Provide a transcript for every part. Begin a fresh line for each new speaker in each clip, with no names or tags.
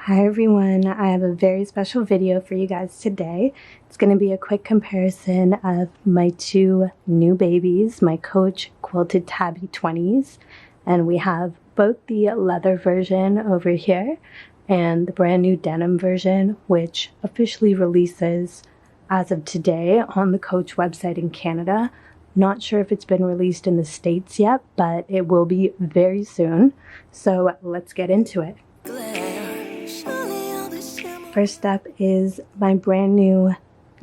Hi everyone, I have a very special video for you guys today. It's going to be a quick comparison of my two new babies, my Coach Quilted Tabby 20s, and we have both the leather version over here and the brand new denim version, which officially releases as of today on the Coach website in Canada. Not sure if it's been released in the States yet, but it will be very soon. So let's get into it. First up is my brand new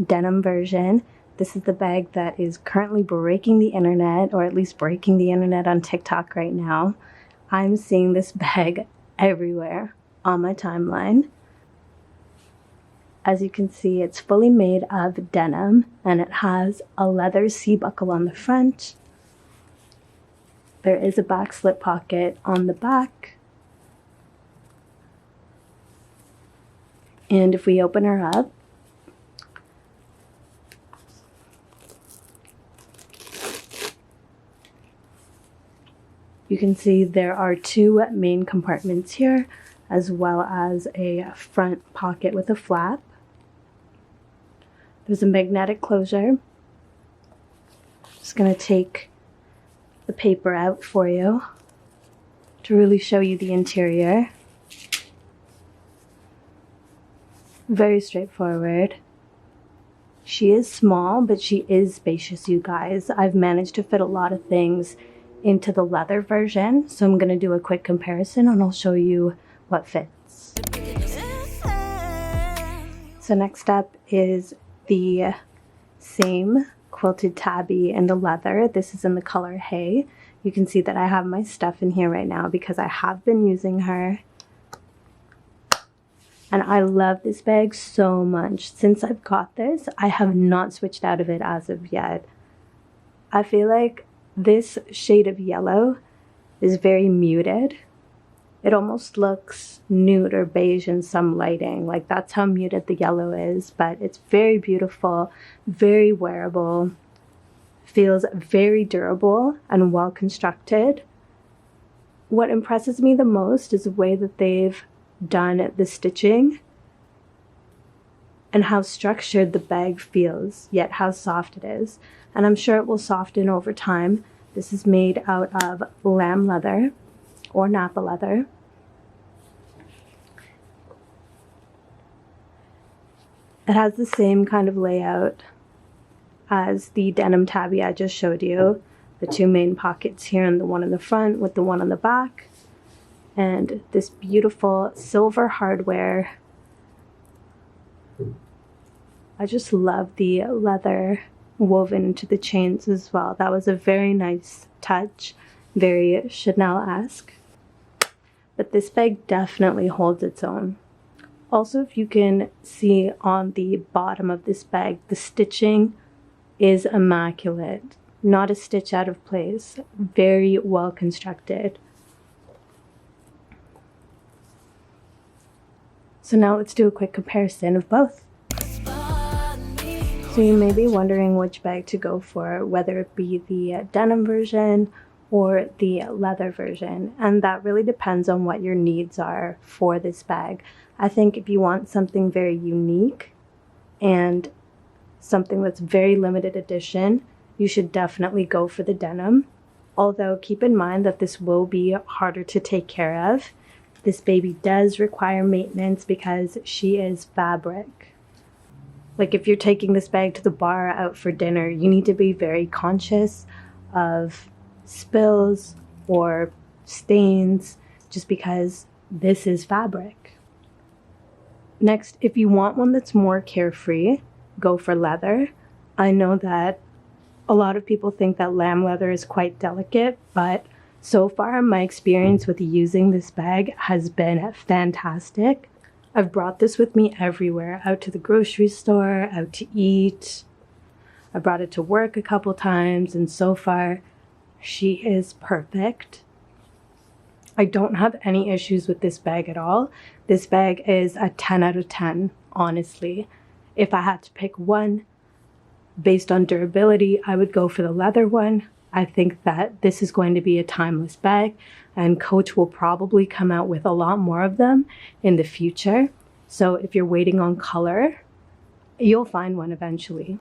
denim version. This is the bag that is currently breaking the internet, or at least breaking the internet on TikTok right now. I'm seeing this bag everywhere on my timeline. As you can see, it's fully made of denim and it has a leather C-buckle on the front. There is a back slip pocket on the back. And if we open her up, you can see there are two main compartments here, as well as a front pocket with a flap. There's a magnetic closure. Just going to take the paper out for you to really show you the interior. Very straightforward. She is small, but she is spacious, you guys. I've managed to fit a lot of things into the leather version, so I'm going to do a quick comparison and I'll show you what fits. So next up is the same Quilted Tabby in the leather. This is in the color hay. You can see that I have my stuff in here right now because I have been using her. And I love this bag so much. Since I've got this, I have not switched out of it as of yet. I feel like this shade of yellow is very muted. It almost looks nude or beige in some lighting. Like, that's how muted the yellow is. But it's very beautiful, very wearable, feels very durable and well constructed. What impresses me the most is the way that they've done the stitching and how structured the bag feels, yet how soft it is. And I'm sure it will soften over time. This is made out of lamb leather or Napa leather. It has the same kind of layout as the Denim Tabby I just showed you. The two main pockets here and the one in the front with the one on the back. And this beautiful silver hardware. I just love the leather woven into the chains as well. That was a very nice touch, very Chanel-esque. But this bag definitely holds its own. Also, if you can see on the bottom of this bag, the stitching is immaculate. Not a stitch out of place. Very well constructed. So now let's do a quick comparison of both. So you may be wondering which bag to go for, whether it be the denim version or the leather version. And that really depends on what your needs are for this bag. I think if you want something very unique and something that's very limited edition, you should definitely go for the denim. Although keep in mind that this will be harder to take care of. This baby does require maintenance because she is fabric. Like, if you're taking this bag to the bar out for dinner, you need to be very conscious of spills or stains just because this is fabric. Next, if you want one that's more carefree, go for leather. I know that a lot of people think that lamb leather is quite delicate, but so far, my experience with using this bag has been fantastic. I've brought this with me everywhere, out to the grocery store, out to eat. I brought it to work a couple times, and so far, she is perfect. I don't have any issues with this bag at all. This bag is a 10 out of 10, honestly. If I had to pick one, based on durability, I would go for the leather one. I think that this is going to be a timeless bag, and Coach will probably come out with a lot more of them in the future. So if you're waiting on color, you'll find one eventually.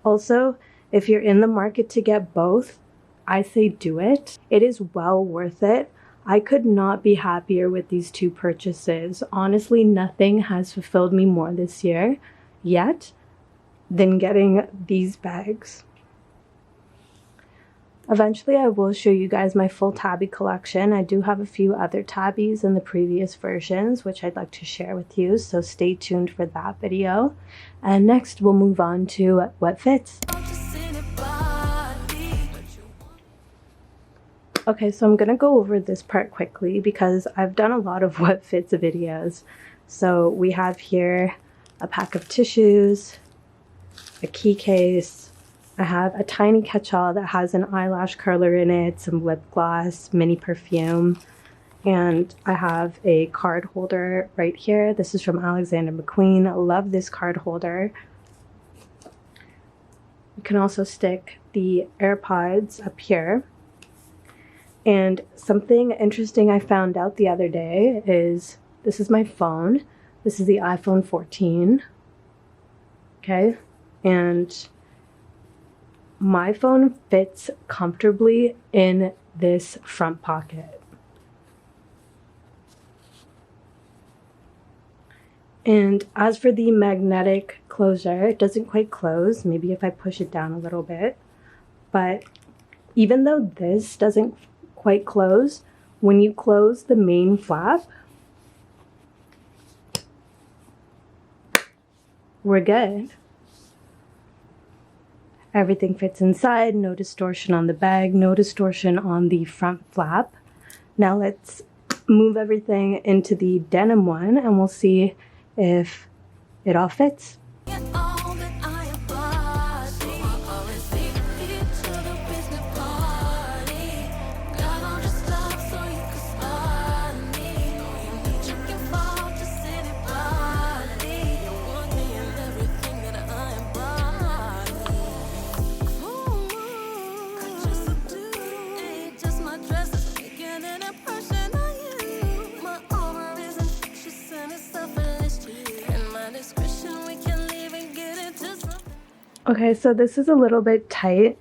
Also, if you're in the market to get both, I say do it. It is well worth it. I could not be happier with these two purchases. Honestly, nothing has fulfilled me more this year yet than getting these bags. Eventually, I will show you guys my full tabby collection. I do have a few other tabbies in the previous versions, which I'd like to share with you, so stay tuned for that video. And next, we'll move on to what fits. Okay, so I'm gonna go over this part quickly because I've done a lot of what fits videos. So we have here a pack of tissues, a key case, I have a tiny catch-all that has an eyelash curler in it, some lip gloss, mini perfume, and I have a card holder right here. This is from Alexander McQueen. I love this card holder. You can also stick the AirPods up here. And something interesting I found out the other day is this is my phone. This is the iPhone 14. Okay, and my phone fits comfortably in this front pocket. And as for the magnetic closure, it doesn't quite close. Maybe if I push it down a little bit. But even though this doesn't quite close, when you close the main flap, we're good. Everything fits inside, no distortion on the bag, no distortion on the front flap. Now let's move everything into the denim one and we'll see if it all fits. Okay, so this is a little bit tight.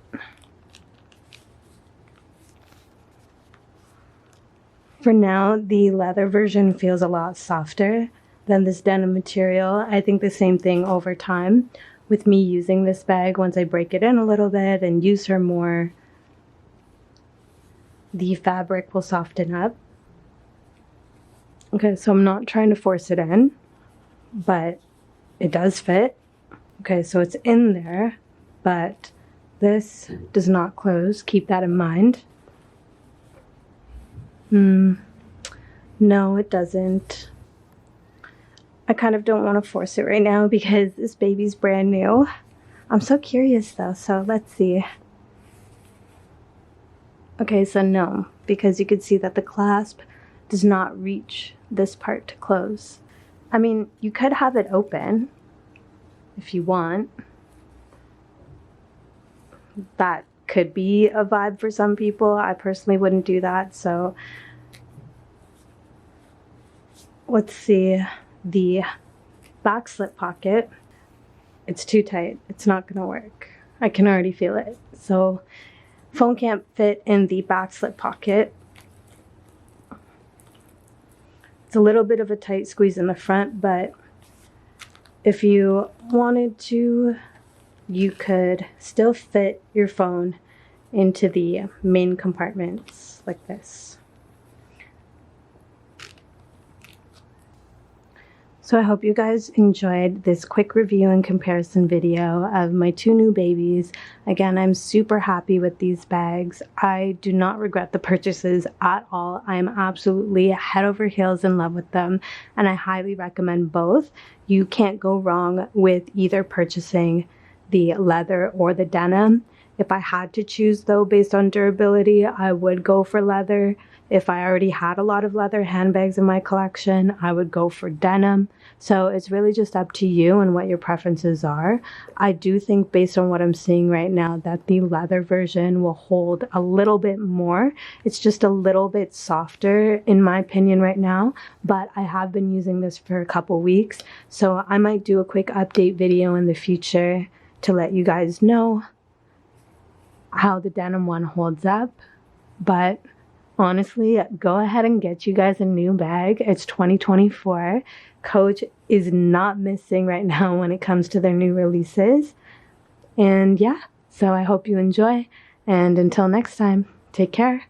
For now, the leather version feels a lot softer than this denim material. I think the same thing over time with me using this bag. Once I break it in a little bit and use her more, the fabric will soften up. Okay, so I'm not trying to force it in, but it does fit. Okay, so it's in there, but this does not close. Keep that in mind. No, it doesn't. I kind of don't want to force it right now because this baby's brand new. I'm so curious though, so let's see. Okay, so no, because you can see that the clasp does not reach this part to close. I mean, you could have it open if you want. That could be a vibe for some people. I personally wouldn't do that, so let's see. The back slip pocket, it's too tight. It's not gonna work. I can already feel it. So phone can't fit in the back slip pocket. It's a little bit of a tight squeeze in the front, but if you wanted to, you could still fit your phone into the main compartments like this. So I hope you guys enjoyed this quick review and comparison video of my two new babies. Again, I'm super happy with these bags. I do not regret the purchases at all. I am absolutely head over heels in love with them, and I highly recommend both. You can't go wrong with either purchasing the leather or the denim. If I had to choose though, based on durability, I would go for leather. If I already had a lot of leather handbags in my collection, I would go for denim. So it's really just up to you and what your preferences are. I do think, based on what I'm seeing right now, that the leather version will hold a little bit more. It's just a little bit softer in my opinion right now, but I have been using this for a couple weeks, so I might do a quick update video in the future to let you guys know how the denim one holds up. But honestly, go ahead and get you guys a new bag. It's 2024. Coach is not missing right now when it comes to their new releases. And yeah, so I hope you enjoy. And until next time, take care.